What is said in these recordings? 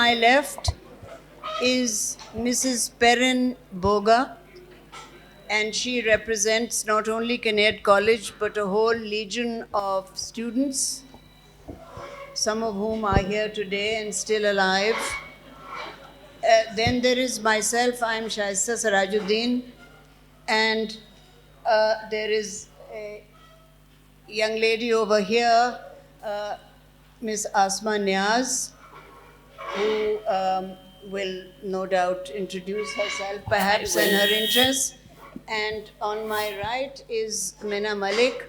my left is Mrs. Perrin Boga, and she represents not only Kinnaird College but a whole legion of students, some of whom are here today and still alive. Then there is myself, I'm Shaista Sirajuddin, and there is a young lady over here, Miss Asma Niaz, who will no doubt introduce herself perhaps and her interests. And on my right is Mina Malik,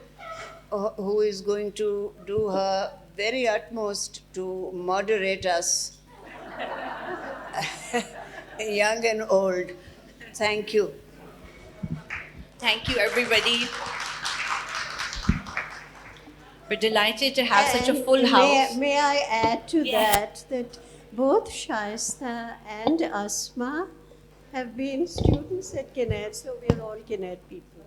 who is going to do her very utmost to moderate us, young and old. Thank you. Thank you, everybody. We're delighted to have such a full house. May I add to Yes. that both Shaista and Asma have been students at Kinnaird, so we're all Kinnaird people.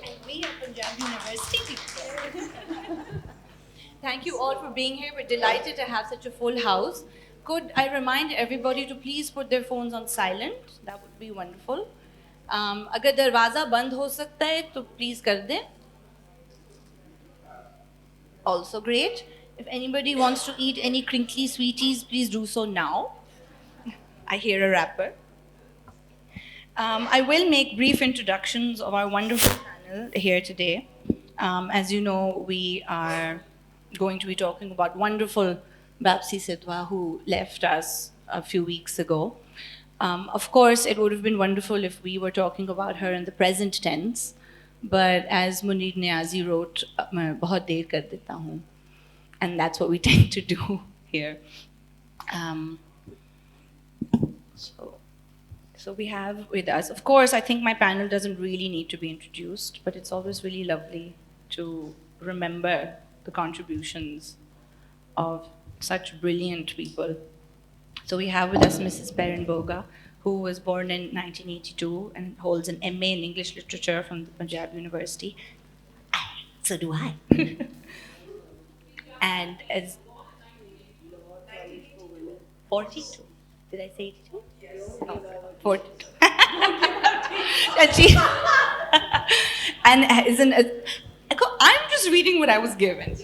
And we are Punjab University people. Thank you all for being here. We're delighted to have such a full house. Could I remind everybody to please put their phones on silent? That would be wonderful. अगर दरवाज़ा बंद हो सकता है तो please कर दें. Also great. If anybody wants to eat any crinkly sweeties, please do so now. I hear a rapper. I will make brief introductions of our wonderful panel here today. As you know, we are going to be talking about wonderful Bapsi Sidhwa, who left us a few weeks ago. Of course, it would have been wonderful if we were talking about her in the present tense, but as Munir Niazi wrote, मैं बहुत देर कर देता हूँ, and that's what we tend to do here. So we have with us, of course, I think my panel doesn't really need to be introduced, but it's always really lovely to remember the contributions of such brilliant people. So we have with us Mrs. Perrin Boga, who was born in 1982 and holds an MA in English Literature from the Punjab University. So do I. And as 42. Did I say 82? Oh, 42. And she and is I'm just reading what I was given.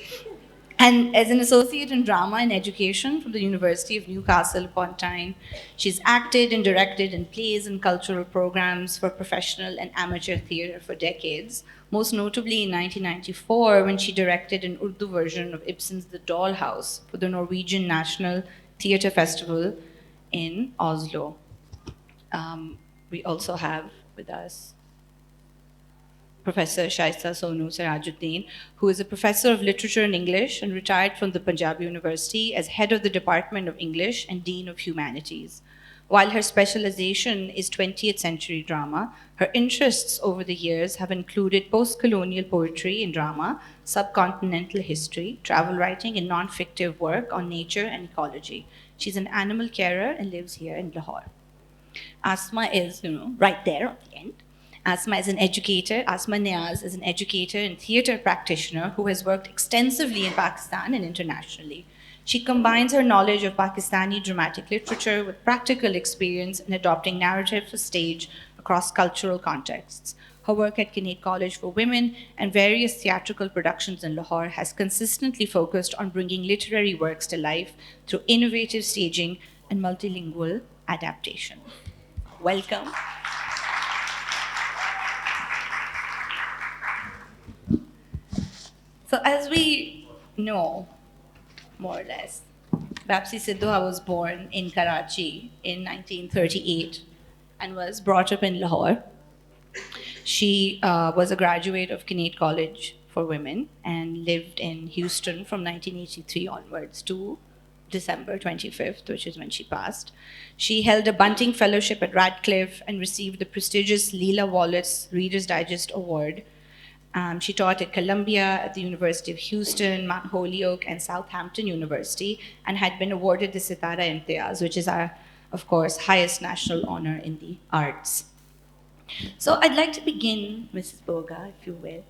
And as an associate in drama and education from the University of Newcastle upon Tyne, she's acted and directed in plays and cultural programs for professional and amateur theatre for decades, most notably in 1994 when she directed an Urdu version of Ibsen's The Dollhouse for the Norwegian National Theatre Festival in Oslo. We also have with us Professor Shaista Sonu Sirajuddin, who is a professor of literature and English and retired from the Punjab University as head of the Department of English and Dean of Humanities. While her specialization is 20th century drama, her interests over the years have included post-colonial poetry and drama, subcontinental history, travel writing, and non-fictive work on nature and ecology. She's an animal carer and lives here in Lahore. Asma is, right there on the end. Asma is an educator. Asma Niaz is an educator and theatre practitioner who has worked extensively in Pakistan and internationally. She combines her knowledge of Pakistani dramatic literature with practical experience in adopting narrative for stage across cultural contexts. Her work at Kinnaird College for Women and various theatrical productions in Lahore has consistently focused on bringing literary works to life through innovative staging and multilingual adaptation. Welcome. So as we know, more or less, Bapsi Sidhwa was born in Karachi in 1938 and was brought up in Lahore. She was a graduate of Kinnaird College for Women and lived in Houston from 1983 onwards to December 25th, which is when she passed. She held a Bunting Fellowship at Radcliffe and received the prestigious Leela Wallace Reader's Digest Award. She taught at Columbia, at the University of Houston, Mount Holyoke, and Southampton University, and had been awarded the Sitara Imtiaz, which is our, of course, highest national honor in the arts. So I'd like to begin, Mrs. Boga, if you will,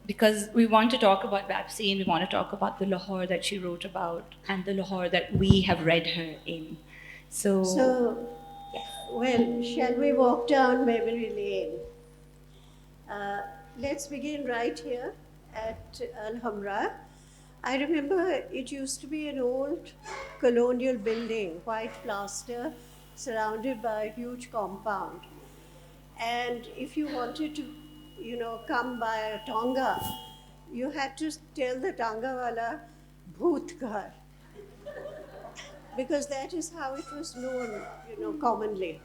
because we want to talk about Bapsi and we want to talk about the Lahore that she wrote about and the Lahore that we have read her in. So, well, shall we walk down memory lane? Let's begin right here at Alhambra. I remember it used to be an old colonial building, white plaster, surrounded by a huge compound. And if you wanted to, come by a Tonga, you had to tell the Tonga wala, bhoot ghar, because that is how it was known, commonly.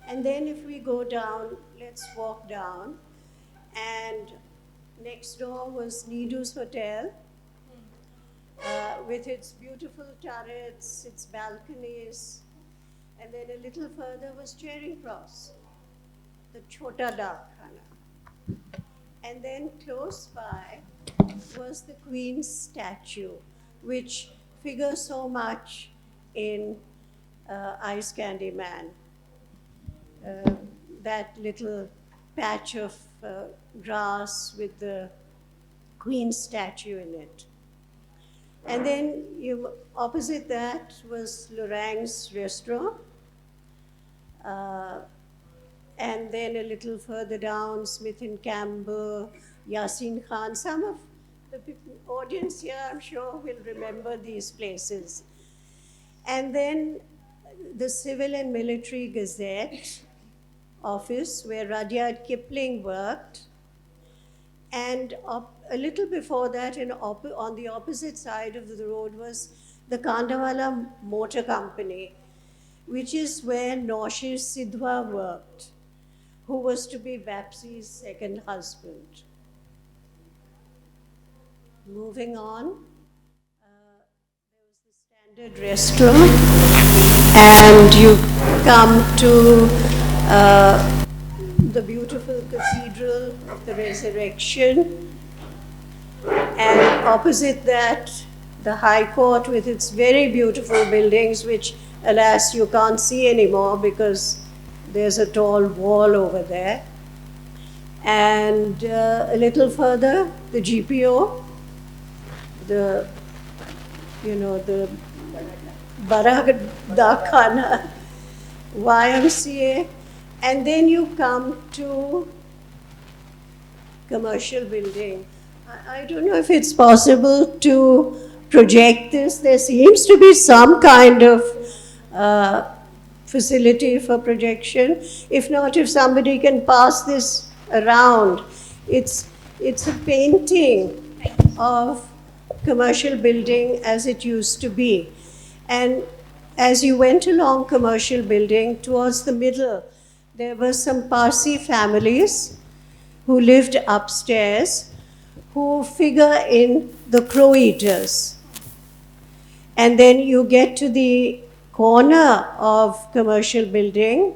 And then if we go down, let's walk down, and next door was Nidu's Hotel, with its beautiful turrets, its balconies, and then a little further was Charing Cross, the Chota Dak Khana. And then close by was the Queen's statue, which figures so much in Ice Candy Man. That little patch of grass with the Queen's statue in it. And then opposite that was Lorang's restaurant. And then a little further down, Smith and Campbell, Yasin Khan. Some of the audience here, I'm sure, will remember these places. And then the Civil and Military Gazette office, where Rudyard Kipling worked. And a little before that, on the opposite side of the road, was the Kandawala Motor Company, which is where Naushir Sidhwa worked, who was to be Bapsi's second husband. Moving on, there was the Standard Restaurant, and you come to the beautiful Cathedral of the Resurrection, and opposite that, the High Court with its very beautiful buildings, which, alas, you can't see anymore because there's a tall wall over there. And a little further, the GPO, the Baragda Khana, YMCA, and then you come to commercial building. I don't know if it's possible to project this. There seems to be some kind of facility for projection. If not, if somebody can pass this around. It's a painting of commercial building as it used to be. And as you went along commercial building, towards the middle, there were some Parsi families who lived upstairs, who figure in the Crow Eaters. And then you get to the corner of commercial building,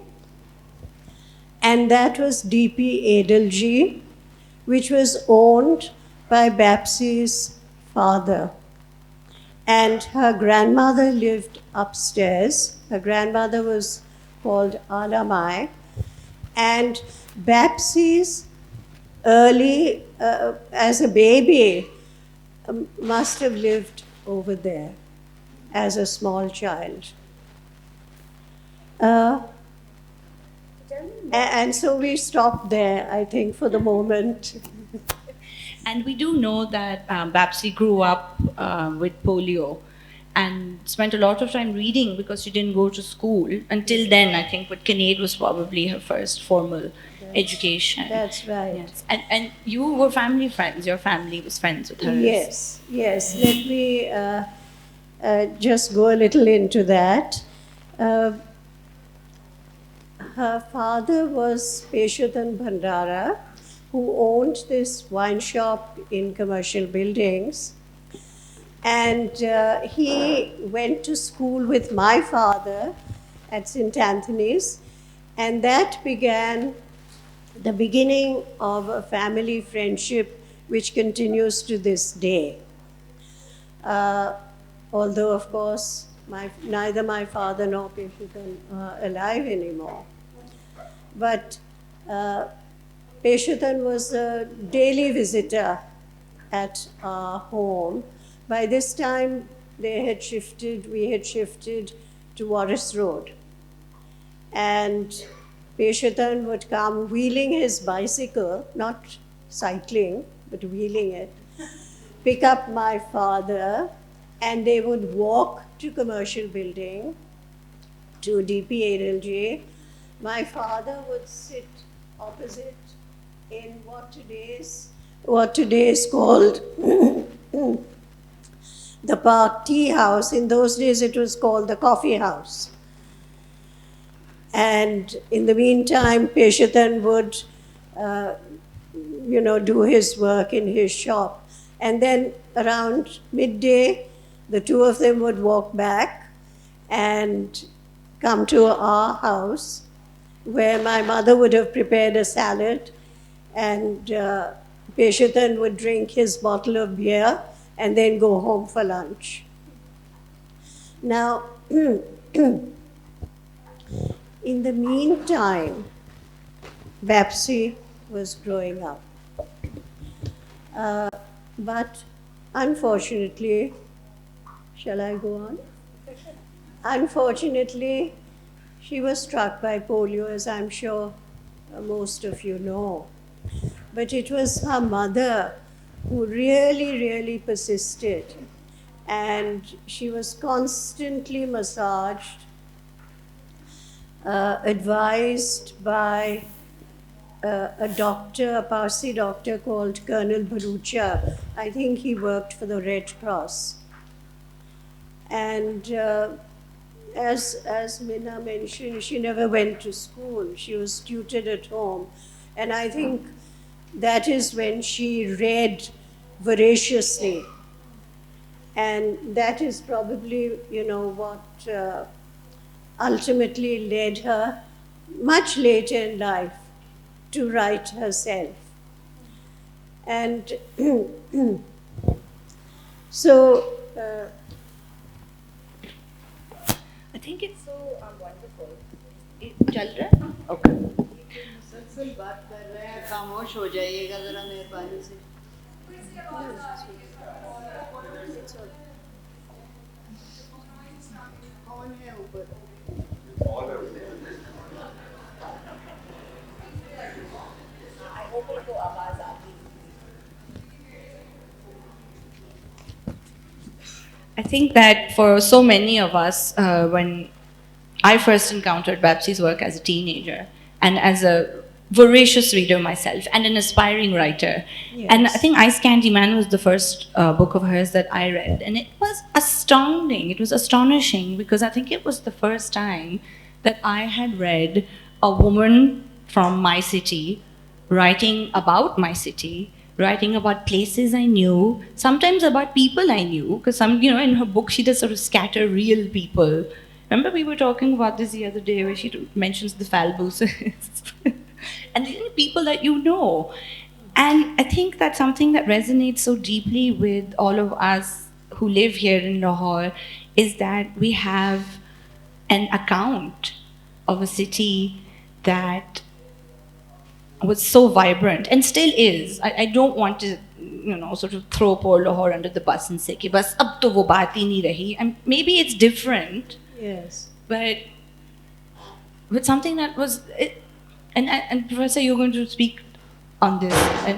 and that was DP Edelji, which was owned by Bapsi's father. And her grandmother lived upstairs. Her grandmother was called Alamai. And Bapsi's early, as a baby, must have lived over there as a small child. And so we stopped there, I think, for the moment. And we do know that Bapsi grew up with polio and spent a lot of time reading because she didn't go to school. Until then, I think, but Kinnaird was probably her first formal education. That's right. Yes. And you were family friends. Your family was friends with hers. Yes, yes. Let me just go a little into that. Her father was Peshudan Bhandara, who owned this wine shop in commercial buildings. And he went to school with my father at St. Anthony's, and that began the beginning of a family friendship which continues to this day. Although, of course, neither my father nor Peshudan are alive anymore. But Peshatan was a daily visitor at our home. By this time, we had shifted to Waris Road. And Peshatan would come wheeling his bicycle, not cycling, but wheeling it, pick up my father, and they would walk to Commercial Building, to DP8LJ. My father would sit opposite in what today is called the Park Tea House. In those days, it was called the Coffee House. And in the meantime, Peshatan would, do his work in his shop. And then around midday, the two of them would walk back and come to our house, where my mother would have prepared a salad, and Peshatan would drink his bottle of beer and then go home for lunch. Now, in the meantime, Bapsi was growing up. But unfortunately, shall I go on? Unfortunately, she was struck by polio, as I'm sure most of you know. But it was her mother who really, really persisted. And she was constantly massaged, advised by a doctor, a Parsi doctor called Colonel Bharucha. I think he worked for the Red Cross. And as Minna mentioned, she never went to school. She was tutored at home. And I think that is when she read voraciously. And that is probably, what ultimately led her, much later in life, to write herself. And so, I think it's so wonderful. चल रहा है? Okay. मुसलसल बात कर रहे हैं, खामोश हो जाइएगा जरा मेहरबानी से. कौन है ऊपर? I think that for so many of us, when I first encountered Bapsi's work as a teenager and as a voracious reader myself and an aspiring writer, and I think Ice Candy Man was the first book of hers that I read, and it was astounding. It was astonishing because I think it was the first time that I had read a woman from my city writing about my city, writing about places I knew, sometimes about people I knew, because in her book she does sort of scatter real people. Remember we were talking about this the other day where she mentions the Falbooses and these are people that you know. And I think that's something that resonates so deeply with all of us who live here in Lahore, is that we have an account of a city that was so vibrant and still is. I don't want to, sort of throw poor Lahore under the bus and say, "Ki bas ab to wo baat hi nahi rahi." And maybe it's different, yes. but something that was. And Professor, you're going to speak on this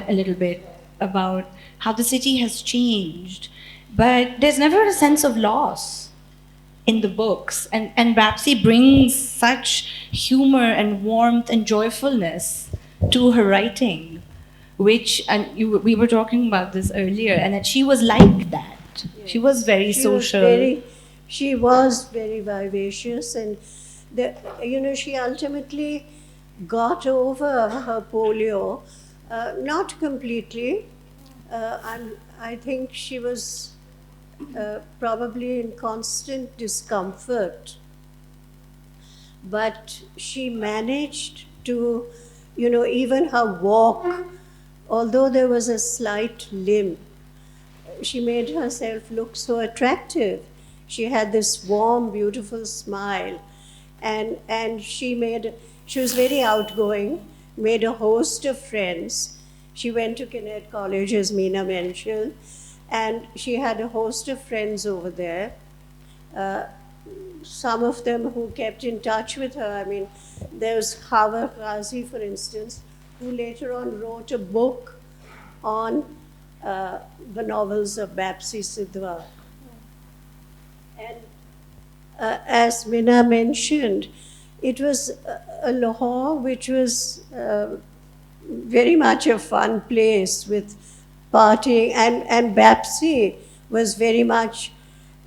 a little bit about how the city has changed, but there's never a sense of loss in the books, and Bapsi brings such humor and warmth and joyfulness to her writing, which, we were talking about this earlier, and that she was like that. Yes. She was very social. She was very vivacious, and she ultimately got over her polio, not completely. I think she was probably in constant discomfort, but she managed to, even her walk, although there was a slight limp, she made herself look so attractive. She had this warm, beautiful smile, and she was very outgoing. made a host of friends. She went to Kinnett College, as Meena mentioned, and she had a host of friends over there. Some of them who kept in touch with her. I mean, there's Hawa Ghazi, for instance, who later on wrote a book on the novels of Bapsi Sidhwa. And as Mina mentioned, it was a Lahore which was very much a fun place with partying, and Bapsi was very much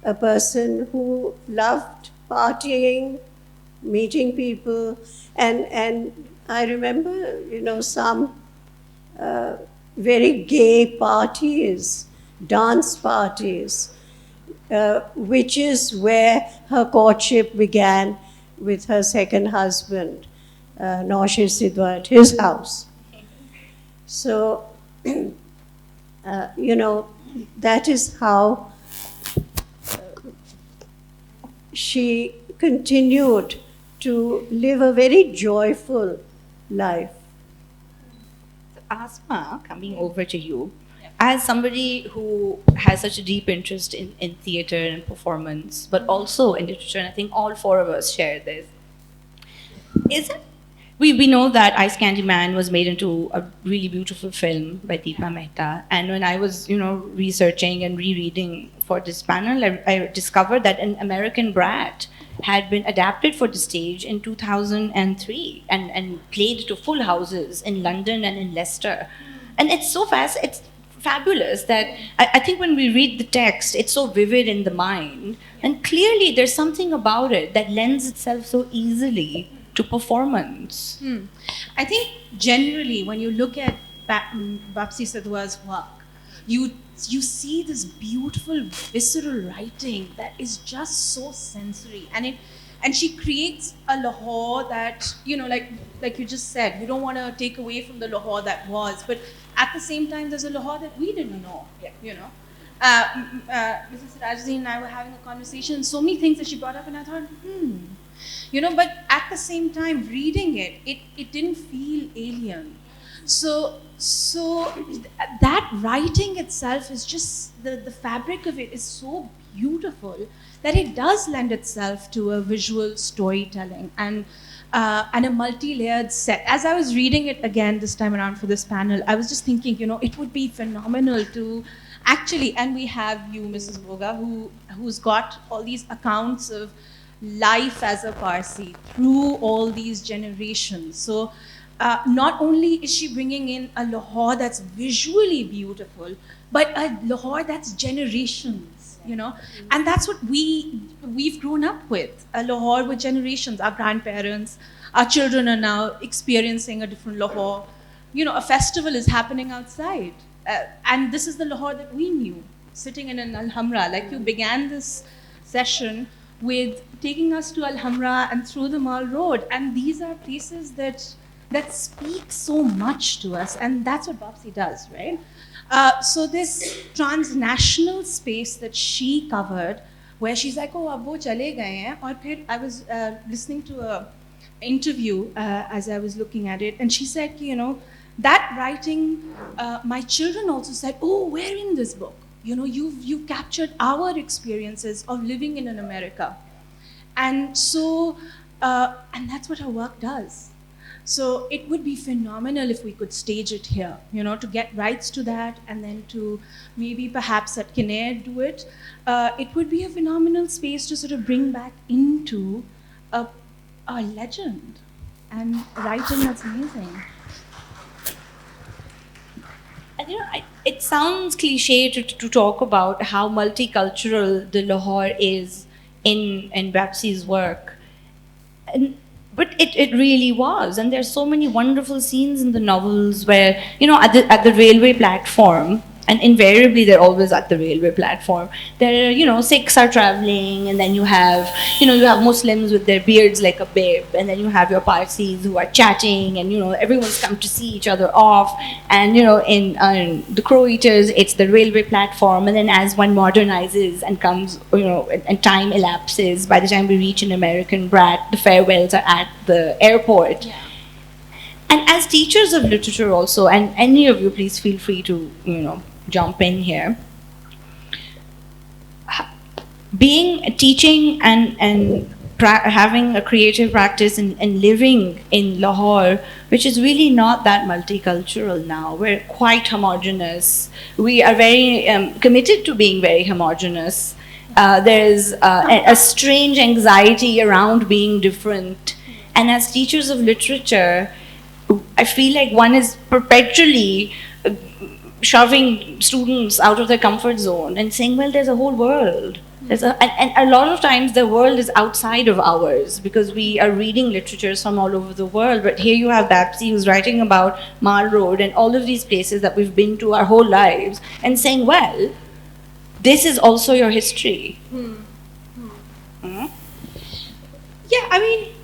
a person who loved partying, meeting people, and I remember, some very gay parties, dance parties, which is where her courtship began with her second husband, Naushir Sidhwa, at his house. So, that is how she continued to live a very joyful life. Asma, coming over to you, as somebody who has such a deep interest in theater and performance, but also in literature, and I think all four of us share this, is it? We know that Ice Candy Man was made into a really beautiful film by Deepa Mehta, and when I was, researching and rereading for this panel, I discovered that An American Brat had been adapted for the stage in 2003 and played to full houses in London and in Leicester. And it's so it's fabulous that I think when we read the text, it's so vivid in the mind, and clearly there's something about it that lends itself so easily to performance. I think generally when you look at Bapsi Sidhwa's work, you see this beautiful visceral writing that is just so sensory, and she creates a Lahore that, like you just said, you don't want to take away from the Lahore that was, but at the same time there's a Lahore that we didn't know. Mrs. Rajdeen and I were having a conversation, so many things that she brought up, and I thought, but at the same time, reading it didn't feel alien. So that writing itself is just, the fabric of it is so beautiful that it does lend itself to a visual storytelling and a multi-layered set. As I was reading it again this time around for this panel, I was just thinking, it would be phenomenal to actually, and we have you, Mrs. Boga, who's got all these accounts of life as a Parsi through all these generations. So not only is she bringing in a Lahore that's visually beautiful, but a Lahore that's generations, and that's what we've grown up with, a Lahore with generations. Our grandparents, our children are now experiencing a different Lahore. A festival is happening outside, and this is the Lahore that we knew, sitting in an Alhamra. Like you began this session with taking us to Alhamra and through the Mall Road. And these are places that speak so much to us. And that's what Bapsi does, right? So this transnational space that she covered, where she's like, oh, ab wo chale gaye hain. Aur phir I was listening to a interview as I was looking at it, and she said, that writing, my children also said, oh, where in this book? You've captured our experiences of living in America. And so, and that's what her work does. So it would be phenomenal if we could stage it here, to get rights to that, and then to maybe perhaps at Kinnaird do it. It would be a phenomenal space to sort of bring back into a legend and writing that's amazing. And it sounds cliche to talk about how multicultural the Lahore is in Bapsi's work. But it really was. And there's so many wonderful scenes in the novels where, at the railway platform, and invariably they're always at the railway platform, there are, Sikhs are traveling, and then you have Muslims with their beards like a bib, and then you have your Parsis who are chatting, and, everyone's come to see each other off. And, in The Crow Eaters, it's the railway platform, and then as one modernizes and comes, and time elapses, by the time we reach An American Brat, the farewells are at the airport. Yeah. And as teachers of literature also, and any of you, please feel free to, jump in here. Being teaching and having a creative practice and living in Lahore, which is really not that multicultural now. We're quite homogenous. We are very committed to being very homogenous. There's a strange anxiety around being different. And as teachers of literature, I feel like one is perpetually shoving students out of their comfort zone and saying, well, there's a whole world. And a lot of times the world is outside of ours because we are reading literatures from all over the world. But here you have Bapsi who's writing about Mall Road and all of these places that we've been to our whole lives and saying, well, this is also your history. Yeah, I mean,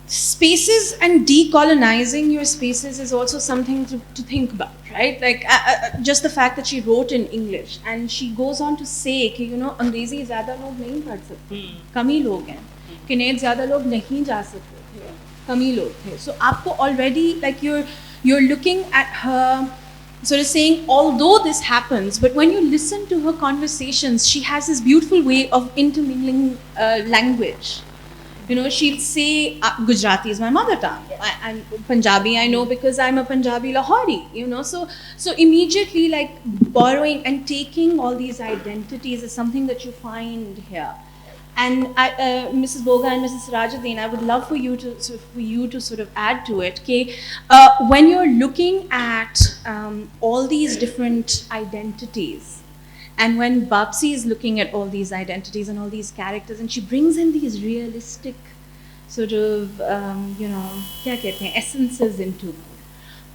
spaces and decolonizing your spaces is also something to think about, right? Like just the fact that she wrote in English and she goes on to say कि अंग्रेजी ज़्यादा लोग नहीं पढ़ सकते, कम ही लोग हैं, Kinet ज़्यादा लोग नहीं जा सकते थे, कम ही लोग थे. So आपको already like you're looking at her sort of saying, although this happens, but when you listen to her conversations, she has this beautiful way of intermingling language. She'll say, Gujarati is my mother tongue. And Punjabi I know because I'm a Punjabi Lahori, So immediately like borrowing and taking all these identities is something that you find here. And Mrs. Boga and Mrs. Rajaddin, I would love for you to sort of add to it. Okay, when you're looking at all these different identities, and when Bapsi is looking at all these identities and all these characters, and she brings in these realistic sort of, क्या कहते हैं, essences into it.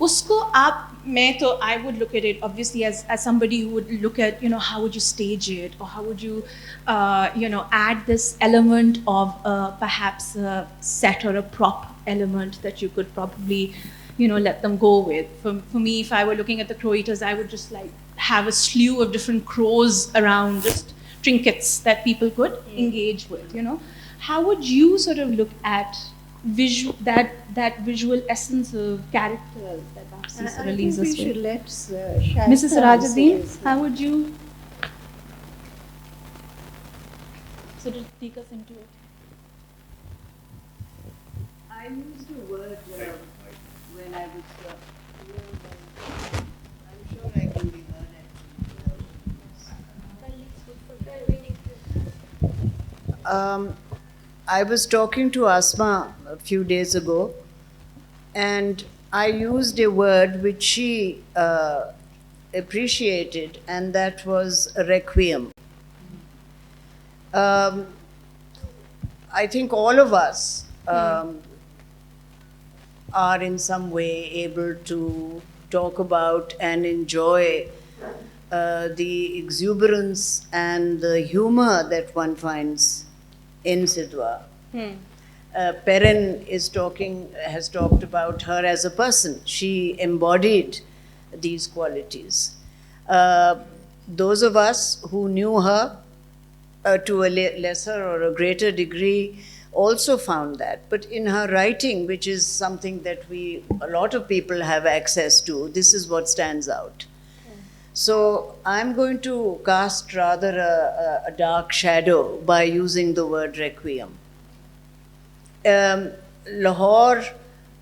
Usko I would look at it obviously as somebody who would look at, how would you stage it, or how would you, add this element of perhaps a set or a prop element that you could probably, let them go with. For me, if I were looking at the crow eaters, I would just like have a slew of different crows around, just trinkets that people could engage with, How would you sort of look at that visual essence of characters that Bapsi sort of leaves us with? I think we should let Shasta Mrs. Rajaddin, say how would you sort of take us into it? I used a word when I was I'm sure I can be heard actually. I was talking to Asma a few days ago, and I used a word which she appreciated, and that was a requiem. I think all of us are in some way able to talk about and enjoy the exuberance and the humor that one finds in Sidhwa. Perrin has talked about her as a person. She embodied these qualities. Those of us who knew her to a lesser or a greater degree also found that. But in her writing, which is something that a lot of people have access to, this is what stands out. So I'm going to cast rather a dark shadow by using the word requiem. Lahore,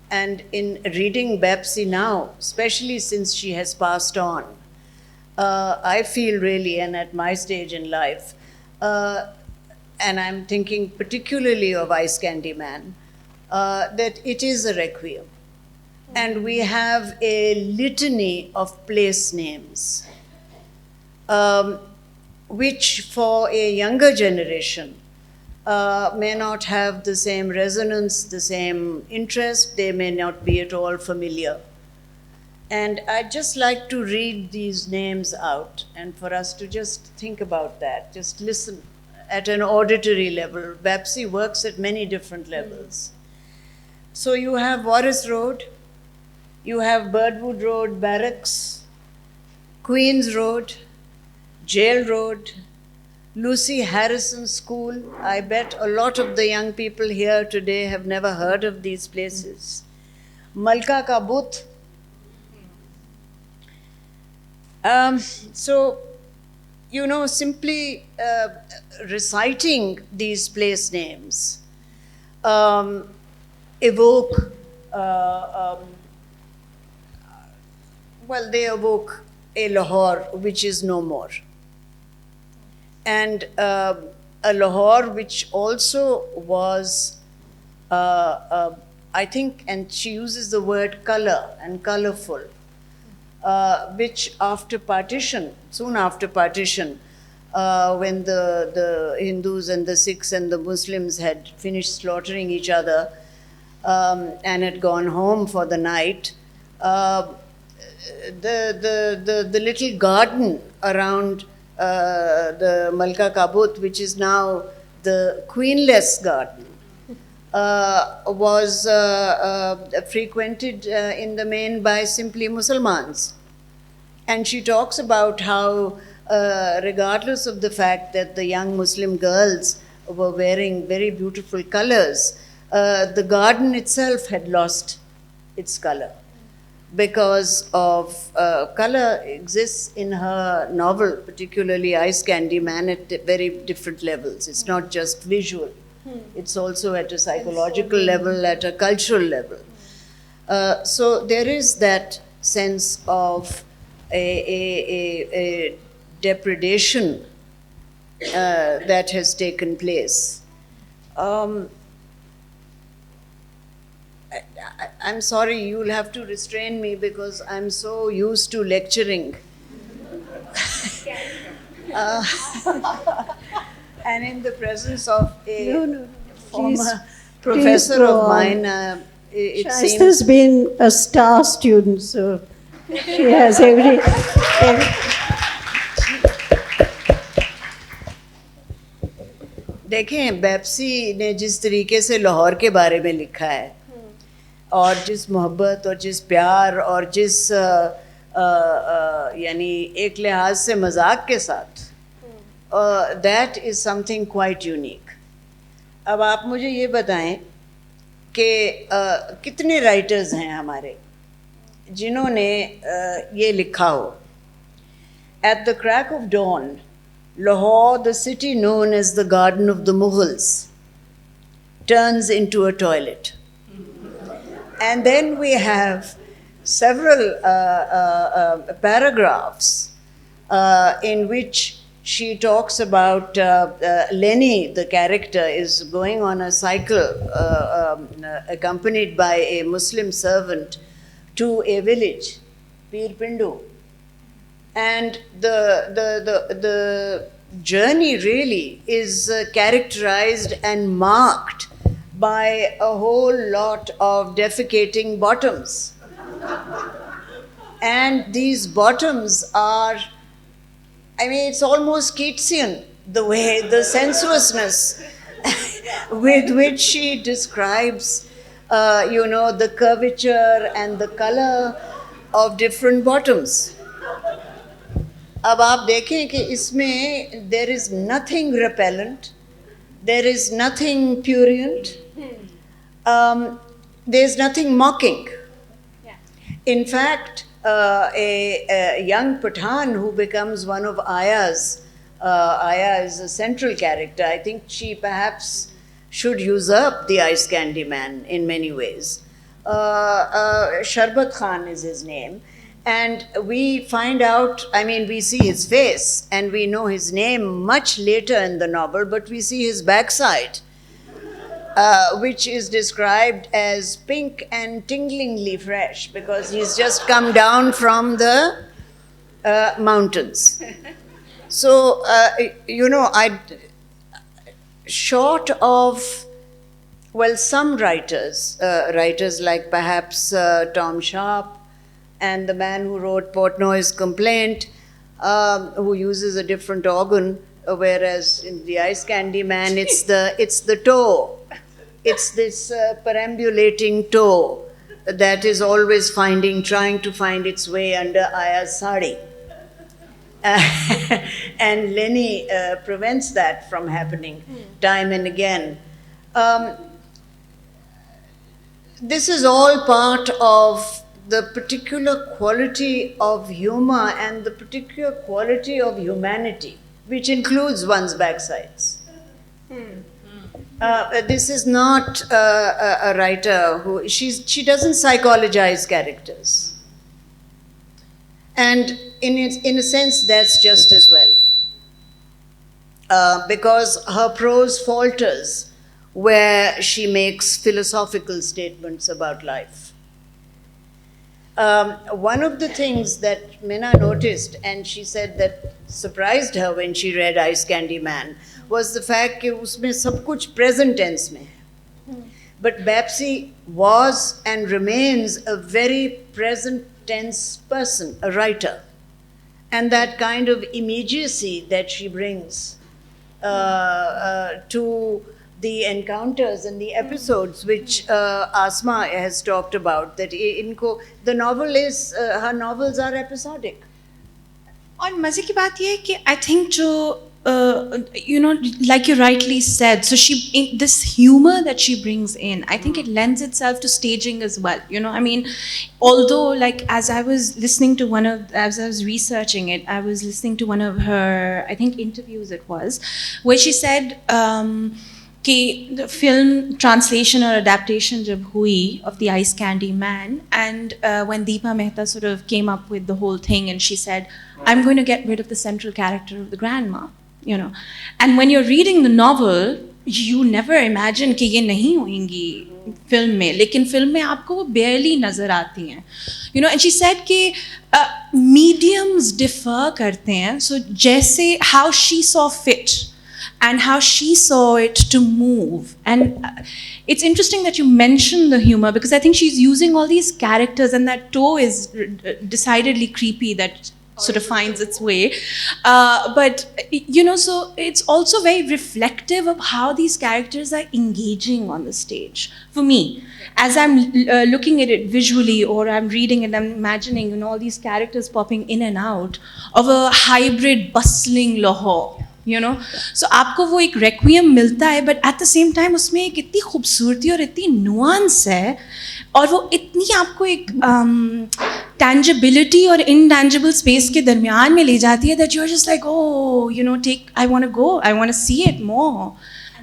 and in reading Bapsi now, especially since she has passed on, I feel really, and at my stage in life, and I'm thinking particularly of Ice Candy Man, that it is a requiem. And we have a litany of place names, which for a younger generation may not have the same resonance, the same interest, they may not be at all familiar. And I'd just like to read these names out and for us to just think about that, just listen at an auditory level. Bapsi works at many different levels. So you have Waris Road, you have Birdwood Road Barracks, Queens Road, Jail Road, Lucy Harrison School. I bet a lot of the young people here today have never heard of these places. Malka Ka But. So, you know, simply reciting these place names evoke, well, they evoke a Lahore which is no more. And a Lahore which also was, I think, and she uses the word color and colorful, which after partition, soon after partition, when the Hindus and the Sikhs and the Muslims had finished slaughtering each other and had gone home for the night, the little garden around the Malka Ka But, which is now the Queenless Garden, was frequented in the main by simply Muslims. And she talks about how, regardless of the fact that the young Muslim girls were wearing very beautiful colors, the garden itself had lost its color. Because of color exists in her novel, particularly Ice Candy Man, at very different levels. It's not just visual, it's also at a psychological level, at a cultural level. So there is that sense of a depredation that has taken place. I'm sorry, you'll have to restrain me because I'm so used to lecturing. And in the presence of a former Please professor go of on. mine, it Shaista's seems... been a star student, so she has every देखें, बेप्सी ने जिस तरीके से लाहौर के बारे में लिखा है और जिस मोहब्बत और जिस प्यार और जिस यानी एक लिहाज से मजाक के साथ, that is something quite unique. अब आप मुझे ये बताएं कि कितने राइटर्स हैं हमारे जिन्होंने ये लिखा हो. At the crack of dawn, Lahore, the city known as the Garden of the Mughals, turns into a toilet. And then we have several paragraphs in which she talks about Lenny, the character, is going on a cycle accompanied by a Muslim servant to a village, Pir Pindu. And the journey really is characterized and marked by a whole lot of defecating bottoms. And these bottoms are, I mean, it's almost Keatsian, the way, the sensuousness with which she describes, the curvature and the color of different bottoms. अब आप देखें कि इसमें there is nothing repellent, there is nothing prurient, there is nothing mocking. In fact, a young Pathan who becomes one of Aya's, Aya is a central character. I think she perhaps should usurp the Ice Candy Man in many ways. Sharbat Khan is his name. And we find out, I mean, we see his face and we know his name much later in the novel, but we see his backside, which is described as pink and tinglingly fresh because he's just come down from the mountains. So, short of, well, some writers like perhaps Tom Sharp, and the man who wrote Portnoy's Complaint, who uses a different organ, whereas in the Ice Candy Man, it's the toe. It's this perambulating toe that is always trying to find its way under Aya's sari. And Lenny prevents that from happening time and again. this is all part of the particular quality of humor and the particular quality of humanity, which includes one's backsides. This is not a writer who she doesn't psychologize characters, and in a sense that's just as well, because her prose falters where she makes philosophical statements about life. One of the things that Mina noticed, and she said that surprised her when she read Ice Candy Man, was the fact कि उसमें सब कुछ present tense में है. But Babsy was and remains a very present tense person, a writer. And that kind of immediacy that she brings to the encounters and the episodes, which Asma has talked about, that the novel is, her novels are episodic. और मजे की बात ये है कि I think जो like you rightly said, so this humor that she brings in, I think it lends itself to staging as well. I mean, although like as I was researching it, I was listening to one of her, I think interviews it was, where she said कि the film translation or adaptation जब हुई of the Ice Candy Man, and when Deepa Mehta sort of came up with the whole thing, and she said, I'm going to get rid of the central character of the grandma, and when you're reading the novel, you never imagine कि ये नहीं होंगी film में, लेकिन film में आपको वो barely नजर आती हैं, and she said कि mediums differ करते हैं, so जैसे how she saw fit and how she saw it to move. And it's interesting that you mentioned the humor, because I think she's using all these characters, and that toe is decidedly creepy that sort of finds its way. But, so it's also very reflective of how these characters are engaging on the stage. For me, as I'm looking at it visually, or I'm reading it, I'm imagining all these characters popping in and out of a hybrid, bustling Lahore. So आपको वो एक requiem मिलता है, but at the same time उसमें एक इतनी खूबसूरती और इतनी nuance है, और वो इतनी आपको एक tangibility और intangible space के दरमियान में ले जाती है that you're just like, oh, I want to go, I want to see it more.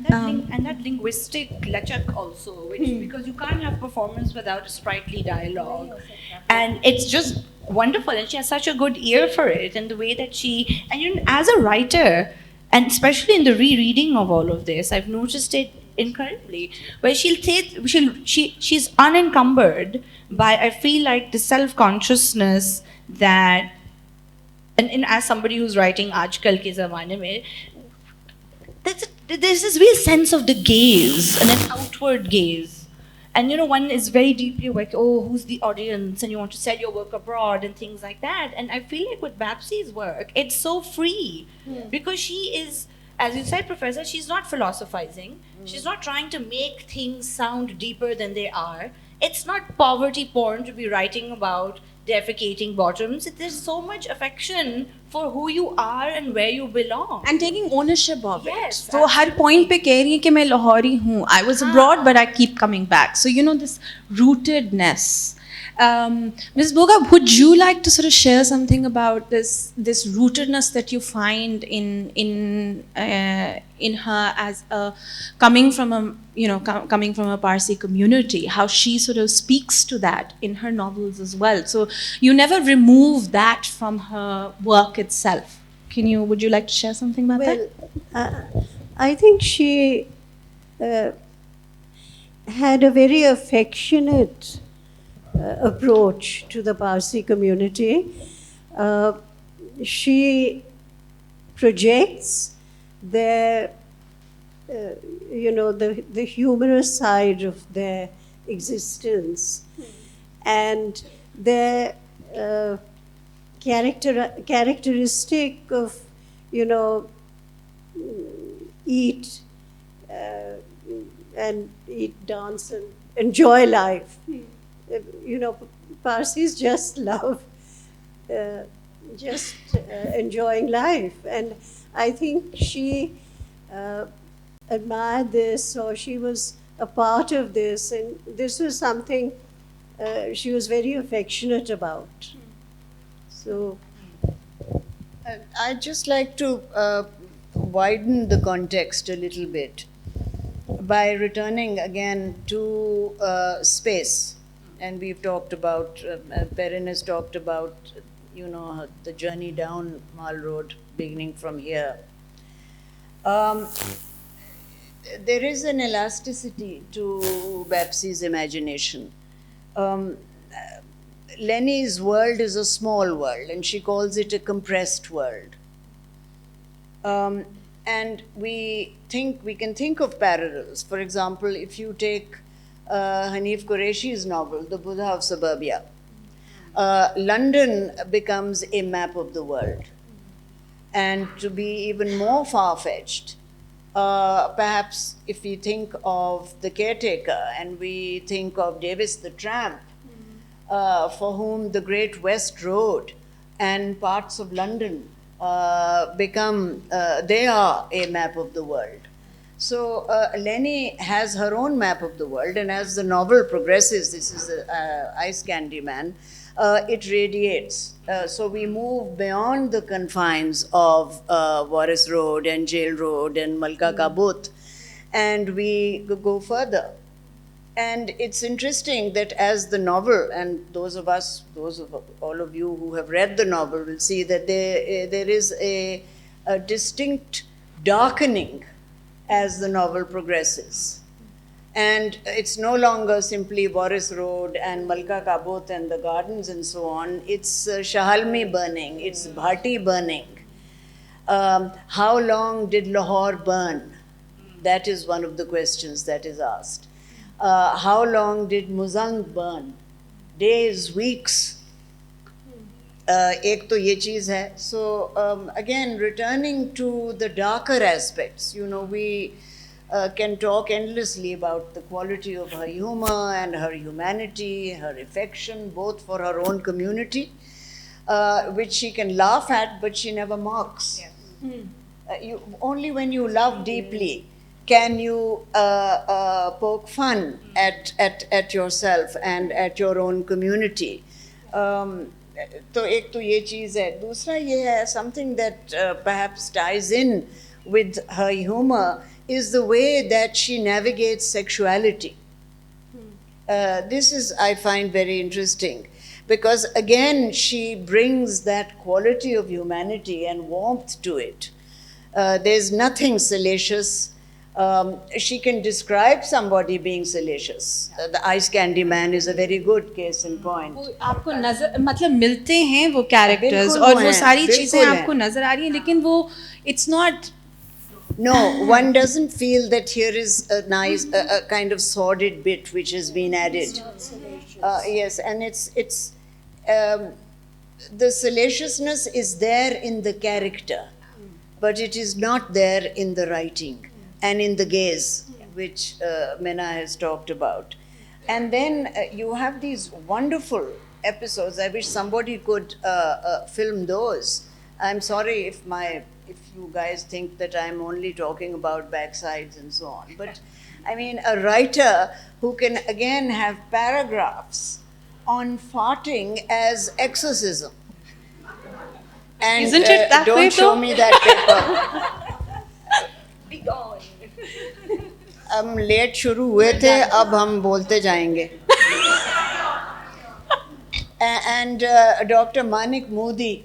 And that linguistic lachak also, because you can't have performance without a sprightly dialogue. And it's just wonderful, and she has such a good ear for it, and the way that and as a writer, and especially in the rereading of all of this, I've noticed it incredibly, where she's unencumbered by, I feel like, the self-consciousness that, and as somebody who's writing Aajkal ke zamane mein, there's this real sense of the gaze, and an outward gaze. And one is very deeply like, oh, who's the audience? And you want to sell your work abroad and things like that. And I feel like with Babsy's work, it's so free. Because she is, as you said, Professor, she's not philosophizing. She's not trying to make things sound deeper than they are. It's not poverty porn to be writing about defecating bottoms. There's so much affection for who you are and where you belong. And taking ownership of Yes, it. So her point पे कह रही है कि मैं लाहौरी हूँ. I was abroad, but I keep coming back. So this rootedness. Ms. Boga, would you like to sort of share something about this rootedness that you find in her as coming from a Parsi community, how she sort of speaks to that in her novels as well? So you never remove that from her work itself. Would you like to share something about that? I think she had a very affectionate approach to the Parsi community. She projects their, the humorous side of their existence, and their characteristic of, eat and dance and enjoy life. Parsis just love enjoying life, and I think she admired this, or she was a part of this, and this was something she was very affectionate about. So, I'd just like to widen the context a little bit by returning again to space. And we've talked about, Perrin has talked about, the journey down Mall Road, beginning from here. There is an elasticity to Babsie's imagination. Lenny's world is a small world, and she calls it a compressed world. And we can think of parallels. For example, if you take Hanif Qureshi's novel, The Buddha of Suburbia, London becomes a map of the world. And to be even more far-fetched, perhaps if we think of The Caretaker and we think of Davis the Tramp, for whom the Great West Road and parts of London they are a map of the world. So Lenny has her own map of the world, and as the novel progresses, this is the Ice Candy Man, it radiates. So we move beyond the confines of Waris Road and Jail Road and Malka Ka Booth, and we go further. And it's interesting that as the novel, and those of all of you who have read the novel will see that there is a distinct darkening as the novel progresses. And it's no longer simply Waris Road and Malka Ka Booth and the gardens and so on. It's Shahalmi burning, it's Bhati burning. How long did Lahore burn? That is one of the questions that is asked. How long did Muzang burn? Days, weeks. एक तो ये चीज़ है. So again, returning to the darker aspects, we can talk endlessly about the quality of her humor and her humanity, her affection, both for her own community, which she can laugh at, but she never mocks. Yes. Only when you love deeply can you poke fun at yourself and at your own community. तो एक तो ये चीज़ है. दूसरा ये है, something that perhaps ties in with her humor is the way that she navigates sexuality. This is, I find, very interesting, because again she brings that quality of humanity and warmth to it. There's nothing salacious. She can describe somebody being salacious. The Ice Candy Man is a very good case in point. वो आपको नजर मतलब मिलते हैं वो characters बिल्कुल और वो वो हैं, सारी बिल्कुल चीजें हैं. आपको नजर आ रही हैं, लेकिन वो it's not. No, one doesn't feel that here is a nice, a kind of sordid bit which has been added. Yes, and it's the salaciousness is there in the character, but it is not there in the writing and in the gaze, which Mena has talked about. And then you have these wonderful episodes. I wish somebody could film those. I'm sorry if you guys think that I'm only talking about backsides and so on. But I mean, a writer who can again have paragraphs on farting as exorcism. And Isn't it that don't way show though? me that paper. Be gone. हम late शुरू हुए थे, अब हम बोलते जाएंगे. And Dr. Manik Modi,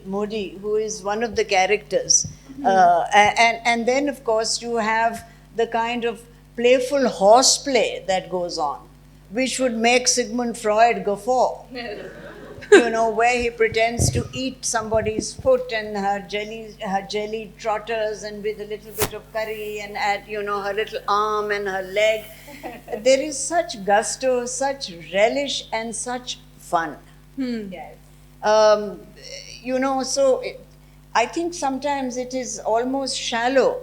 who is one of the characters. And then, of course, you have the kind of playful horseplay that goes on, which would make Sigmund Freud guffaw. Where he pretends to eat somebody's foot and her jelly trotters, and with a little bit of curry, and add, her little arm and her leg. There is such gusto, such relish, and such fun. Yes. So I think sometimes it is almost shallow,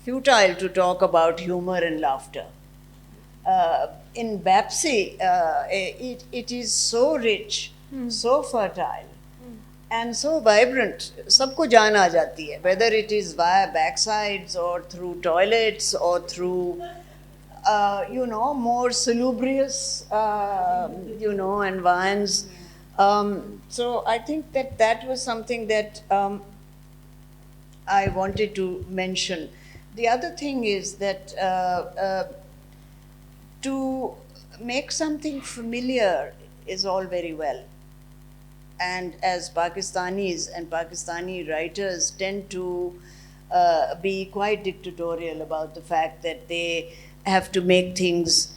futile to talk about humor and laughter. In Babsie, it is so rich, so fertile, and so vibrant. सबको जान आ जाती है, whether it is via backsides or through toilets or through you know, more salubrious, you know, environs. So I think that that was something that I wanted to mention. The other thing is that to make something familiar is all very well. And as Pakistanis and Pakistani writers tend to be quite dictatorial about the fact that they have to make things,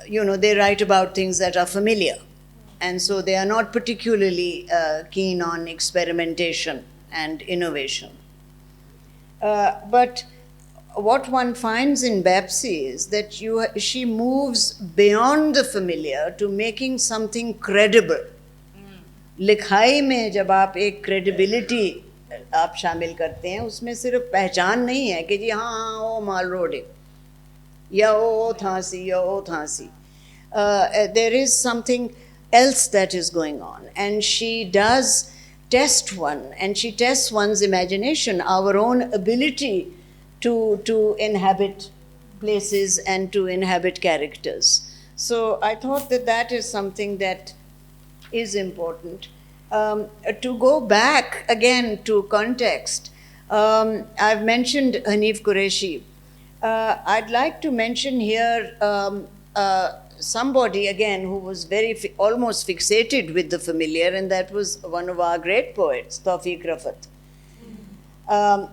you know, they write about things that are familiar. And so they are not particularly keen on experimentation and innovation. But what one finds in Babsi is that she moves beyond the familiar to making something credible. लिखाई में जब आप एक credibility आप शामिल करते हैं, उसमें सिर्फ पहचान नहीं है कि जी हाँ हाँ वो माल रोड है या वो थांसी या वो थांसी. There is something else that is going on, and she does test one, and she tests one's imagination, our own ability to inhabit places and to inhabit characters. So I thought that that is something that is important. To go back again to context, I've mentioned Hanif Qureshi. I'd like to mention here somebody again who was almost fixated with the familiar, and that was one of our great poets, Tawfiq Rafat.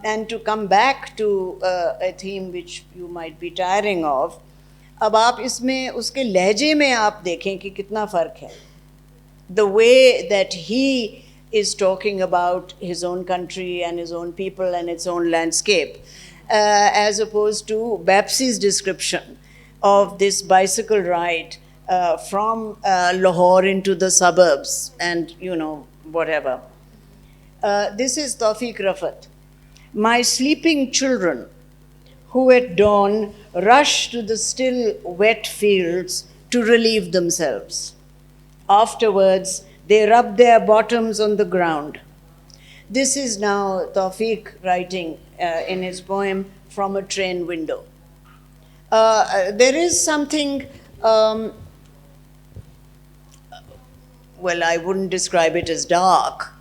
And to come back to a theme which you might be tiring of, अब आप इसमें उसके लहजे में आप देखें कि कितना फ़र्क है. The way that he is talking about his own country and his own people and its own landscape, as opposed to Babsi's description of this bicycle ride from Lahore into the suburbs and, you know, whatever. This is Tawfiq Rafat. My sleeping children, who at dawn rush to the still wet fields to relieve themselves. Afterwards, they rub their bottoms on the ground. This is now Tawfiq writing in his poem From a Train Window. There is something, well, I wouldn't describe it as dark,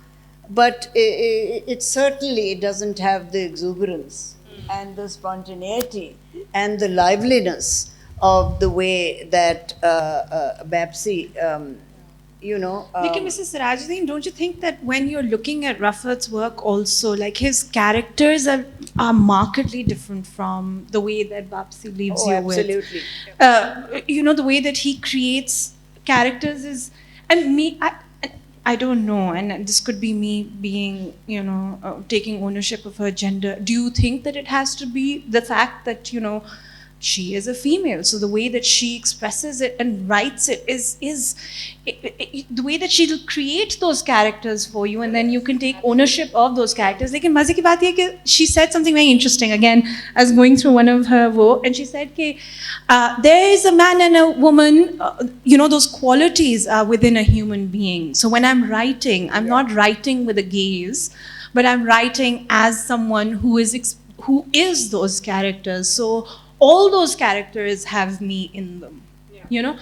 but it certainly doesn't have the exuberance and the spontaneity and the liveliness of the way that Babsi, you know. Lekin Mrs. Sirajuddin, don't you think that when you're looking at Rafat's work also, like his characters are markedly different from the way that Babsi leaves you absolutely. with? You know, the way that he creates characters is, and me, I don't know, and this could be me being, you know, taking ownership of her gender. Do you think that it has to be the fact that, you know, she is a female, so the way that she expresses it and writes it is the way that she'll create those characters for you, and then you can take ownership of those characters. Lekin maze ki baat ye ki she said something very interesting. Again, I was going through one of her work, and she said ki there is a man and a woman, you know, those qualities are within a human being. So when I'm writing, I'm not writing with a gaze, but I'm writing as someone who is those characters. So all those characters have me in them, you know?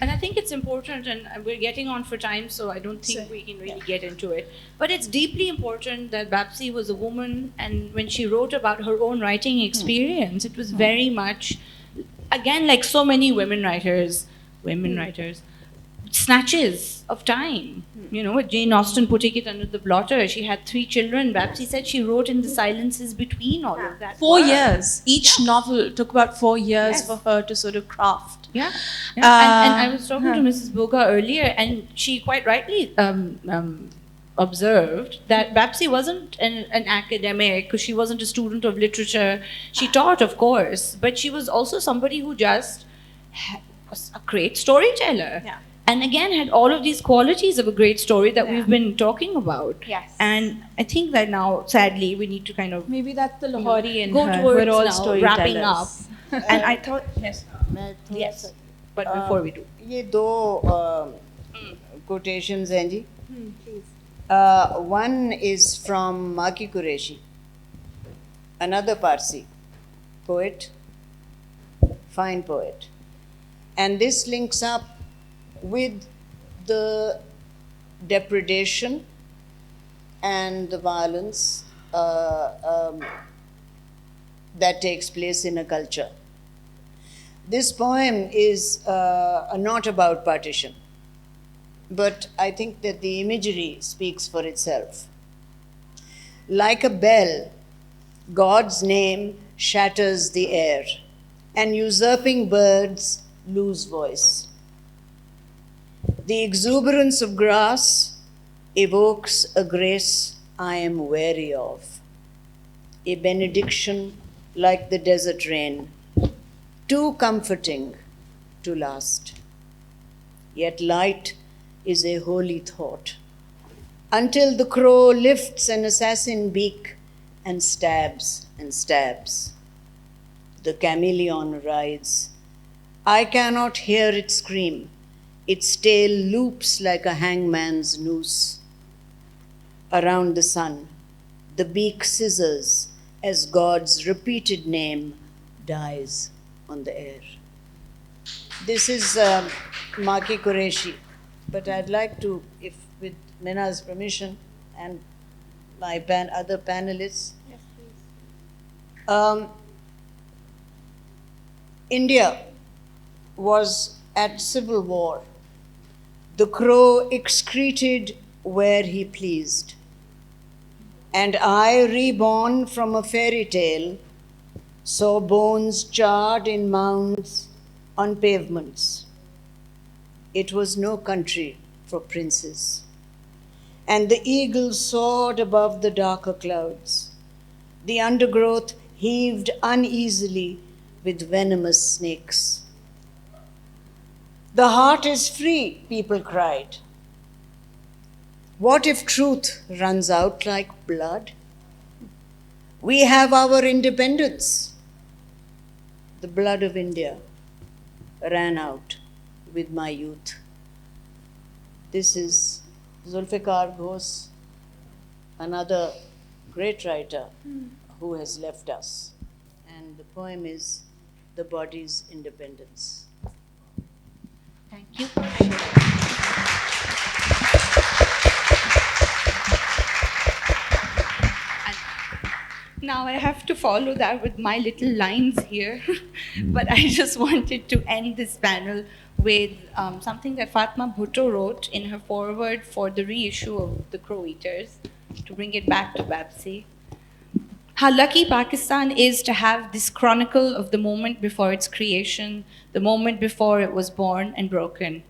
And I think it's important, and we're getting on for time, so I don't think we can really get into it. But it's deeply important that Babsi was a woman, and when she wrote about her own writing experience, it was very much, again, like so many women writers, snatches of time. You know, Jane Austen putting it under the blotter. She had 3 children. Babsi said she wrote in the silences between all of that. 4 years. Each novel took about 4 years for her to sort of craft. Yeah. And I was talking to Mrs. Boga earlier, and she quite rightly observed that Babsi wasn't an academic, because she wasn't a student of literature. She taught, of course, but she was also somebody who just was a great storyteller. Yeah. And again, had all of these qualities of a great story that we've been talking about. Yes. And I think that now, sadly, we need to kind of Maybe that's the Lahori in go her. towards We're all now storytellers. wrapping up. And I thought, yes, मैं थोड़ा yes. सा- But before we do. ये 2 quotations हैं जी. One is from Maki Qureshi, another Parsi poet, fine poet. And this links up with the depredation and the violence that takes place in a culture. This poem is not about partition, but I think that the imagery speaks for itself. Like a bell, God's name shatters the air, and usurping birds lose voice. The exuberance of grass evokes a grace I am wary of, a benediction like the desert rain, too comforting to last. Yet light is a holy thought, until the crow lifts an assassin beak and stabs and stabs. The chameleon rides. I cannot hear it scream. Its tail loops like a hangman's noose. Around the sun, the beak scissors as God's repeated name dies on the air. This is Maki Qureshi, but I'd like to, if with Mina's permission and my other panelists. Yes, please. India was at civil war. The crow excreted where he pleased. And I, reborn from a fairy tale, saw bones charred in mounds on pavements. It was no country for princes. And the eagle soared above the darker clouds. The undergrowth heaved uneasily with venomous snakes. The heart is free, people cried. What if truth runs out like blood? We have our independence. The blood of India ran out with my youth. This is Zulfikar Ghosh, another great writer who has left us. And the poem is The Body's Independence. Thank you. Now I have to follow that with my little lines here, but I just wanted to end this panel with something that Fatma Bhutto wrote in her foreword for the reissue of The Crow Eaters, to bring it back to Babsi. How lucky Pakistan is to have this chronicle of the moment before its creation, the moment before it was born and broken.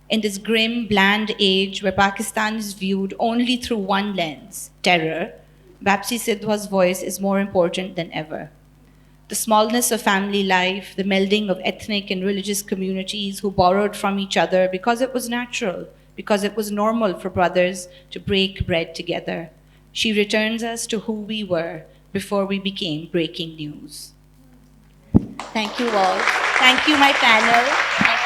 In this grim, bland age where Pakistan is viewed only through one lens, terror, Babsi Sidhwa's voice is more important than ever. The smallness of family life, the melding of ethnic and religious communities who borrowed from each other because it was natural, because it was normal for brothers to break bread together. She returns us to who we were before we became breaking news. Thank you all. Thank you, my panel.